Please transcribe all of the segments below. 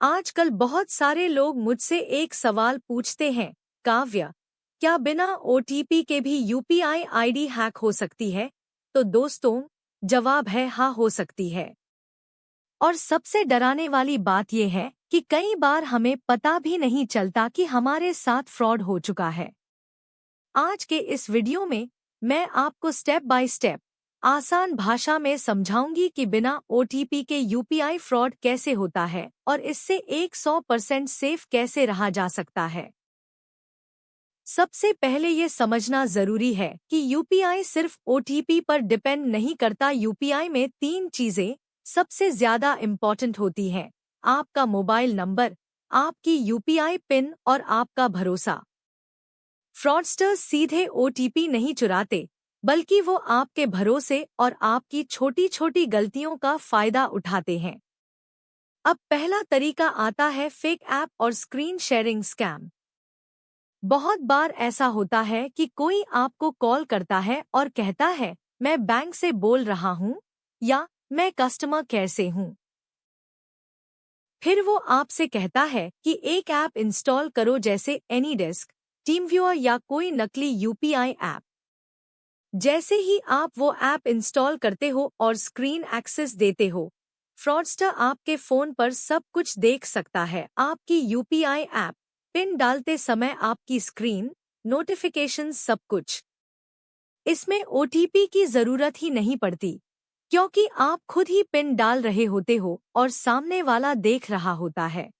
आजकल बहुत सारे लोग मुझसे एक सवाल पूछते हैं, काव्या, क्या बिना ओटीपी के भी यूपीआई आईडी हैक हो सकती है? तो दोस्तों, जवाब है हाँ, हो सकती है। और सबसे डराने वाली बात यह है कि कई बार हमें पता भी नहीं चलता कि हमारे साथ फ्रॉड हो चुका है। आज के इस वीडियो में मैं आपको स्टेप बाय स्टेप आसान भाषा में समझाऊंगी कि बिना ओटीपी के यूपीआई फ्रॉड कैसे होता है और इससे 100% सेफ कैसे रहा जा सकता है। सबसे पहले ये समझना जरूरी है कि यूपीआई सिर्फ ओटीपी पर डिपेंड नहीं करता। यूपीआई में 3 चीजें सबसे ज्यादा इम्पॉर्टेंट होती हैं: आपका मोबाइल नंबर, आपकी यूपीआई पिन और आपका भरोसा। फ्रॉडस्टर्स सीधे ओटीपी नहीं चुराते, बल्कि वो आपके भरोसे और आपकी छोटी छोटी गलतियों का फायदा उठाते हैं। अब पहला तरीका आता है फेक ऐप और स्क्रीन शेयरिंग स्कैम। बहुत बार ऐसा होता है कि कोई आपको कॉल करता है और कहता है, मैं बैंक से बोल रहा हूँ या मैं कस्टमर केयर से हूँ। फिर वो आपसे कहता है कि एक ऐप इंस्टॉल करो, जैसे एनीडेस्क, टीमव्यूअर या कोई नकली यूपीआई ऐप। जैसे ही आप वो ऐप इंस्टॉल करते हो और स्क्रीन एक्सेस देते हो, फ्रॉडस्टर आपके फोन पर सब कुछ देख सकता है। आपकी यूपीआई ऐप, पिन डालते समय आपकी स्क्रीन, नोटिफिकेशंस, सब कुछ। इसमें ओटीपी की जरूरत ही नहीं पड़ती, क्योंकि आप खुद ही पिन डाल रहे होते हो और सामने वाला देख रहा होता है।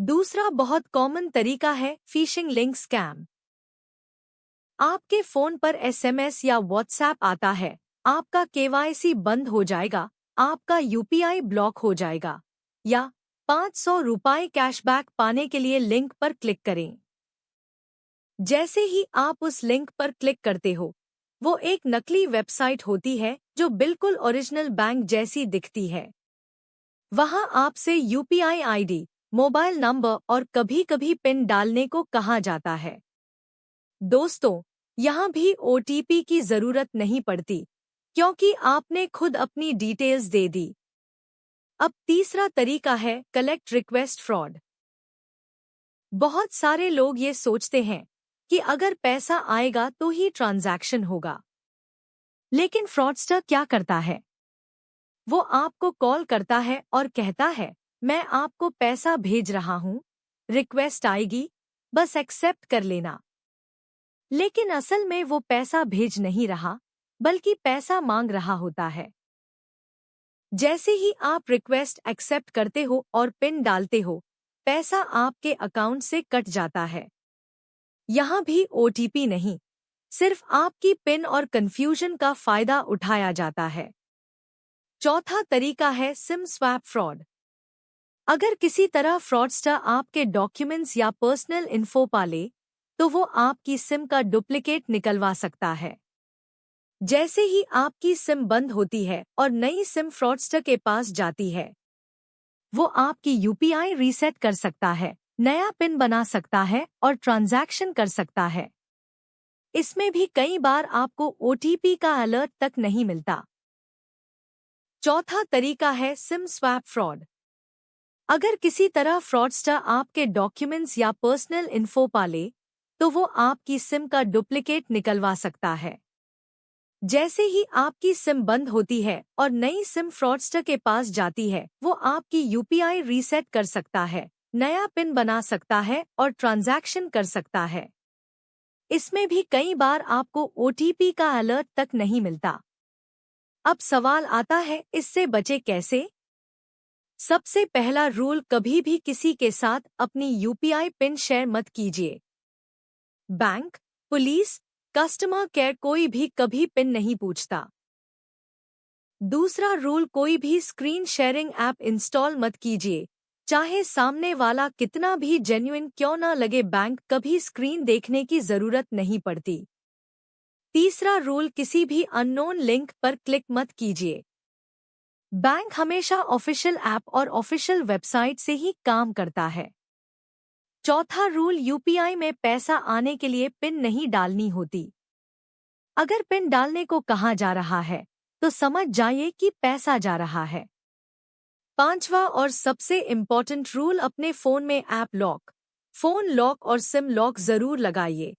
दूसरा बहुत कॉमन तरीका है फिशिंग लिंक स्कैम। आपके फोन पर एसएमएस या व्हाट्सएप आता है, आपका केवाईसी बंद हो जाएगा, आपका यूपीआई ब्लॉक हो जाएगा, या 500 रुपये कैशबैक पाने के लिए लिंक पर क्लिक करें। जैसे ही आप उस लिंक पर क्लिक करते हो, वो एक नकली वेबसाइट होती है जो बिल्कुल ओरिजिनल बैंक जैसी दिखती है। वहां आपसे यूपीआई आईडी, मोबाइल नंबर और कभी-कभी पिन डालने को कहा जाता है। दोस्तों, यहाँ भी ओटीपी की जरूरत नहीं पड़ती, क्योंकि आपने खुद अपनी डिटेल्स दे दी। अब तीसरा तरीका है कलेक्ट रिक्वेस्ट फ्रॉड। बहुत सारे लोग ये सोचते हैं कि अगर पैसा आएगा तो ही ट्रांजैक्शन होगा। लेकिन फ्रॉडस्टर क्या करता है? वो आपको कॉल करता है और कहता है, मैं आपको पैसा भेज रहा हूँ, रिक्वेस्ट आएगी, बस एक्सेप्ट कर लेना। लेकिन असल में वो पैसा भेज नहीं रहा, बल्कि पैसा मांग रहा होता है। जैसे ही आप रिक्वेस्ट एक्सेप्ट करते हो और पिन डालते हो, पैसा आपके अकाउंट से कट जाता है। यहाँ भी ओटीपी नहीं, सिर्फ आपकी पिन और कंफ्यूजन का फायदा उठाया जाता है। चौथा तरीका है सिम स्वैप फ्रॉड। अगर किसी तरह फ्रॉडस्टर आपके डॉक्यूमेंट्स या पर्सनल इन्फो पा ले, तो वो आपकी सिम का डुप्लीकेट निकलवा सकता है। जैसे ही आपकी सिम बंद होती है और नई सिम फ्रॉडस्टर के पास जाती है, वो आपकी यूपीआई रीसेट कर सकता है, नया पिन बना सकता है और ट्रांजैक्शन कर सकता है। इसमें भी कई बार आपको ओटीपी का अलर्ट तक नहीं मिलता। चौथा तरीका है सिम स्वैप फ्रॉड। अगर किसी तरह फ्रॉडस्टर आपके डॉक्यूमेंट्स या पर्सनल इन्फो पा ले, तो वो आपकी सिम का डुप्लीकेट निकलवा सकता है। जैसे ही आपकी सिम बंद होती है और नई सिम फ्रॉडस्टर के पास जाती है, वो आपकी यूपीआई रीसेट कर सकता है, नया पिन बना सकता है और ट्रांजैक्शन कर सकता है। इसमें भी कई बार आपको ओटीपी का अलर्ट तक नहीं मिलता। अब सवाल आता है, इससे बचे कैसे? सबसे पहला रूल, कभी भी किसी के साथ अपनी यूपीआई पिन शेयर मत कीजिए। बैंक, पुलिस, कस्टमर केयर, कोई भी कभी पिन नहीं पूछता। दूसरा रूल, कोई भी स्क्रीन शेयरिंग ऐप इंस्टॉल मत कीजिए, चाहे सामने वाला कितना भी जेन्युइन क्यों न लगे। बैंक कभी स्क्रीन देखने की जरूरत नहीं पड़ती। तीसरा रूल, किसी भी अननोन लिंक पर क्लिक मत कीजिए। बैंक हमेशा ऑफिशियल ऐप और ऑफिशियल वेबसाइट से ही काम करता है। चौथा रूल, यूपीआई में पैसा आने के लिए पिन नहीं डालनी होती। अगर पिन डालने को कहा जा रहा है, तो समझ जाइए कि पैसा जा रहा है। 5वां और सबसे इम्पोर्टेंट रूल, अपने फ़ोन में ऐप लॉक, फ़ोन लॉक और सिम लॉक ज़रूर लगाइए।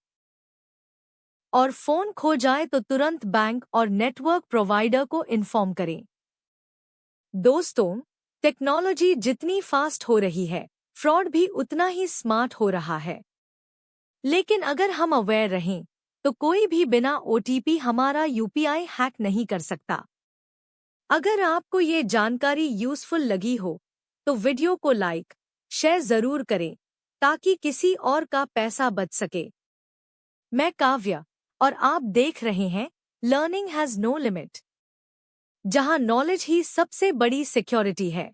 और फ़ोन खो जाए तो तुरंत बैंक और नेटवर्क प्रोवाइडर को इन्फॉर्म करें। दोस्तों, टेक्नोलॉजी जितनी फास्ट हो रही है, फ्रॉड भी उतना ही स्मार्ट हो रहा है। लेकिन अगर हम अवेयर रहें, तो कोई भी बिना ओटीपी हमारा यूपीआई हैक नहीं कर सकता। अगर आपको ये जानकारी यूज़फुल लगी हो, तो वीडियो को लाइक, शेयर ज़रूर करें, ताकि किसी और का पैसा बच सके। मैं काव्या, और आप देख रहे हैं लर्निंग हैज़ नो लिमिट, जहां नॉलेज ही सबसे बड़ी सिक्योरिटी है।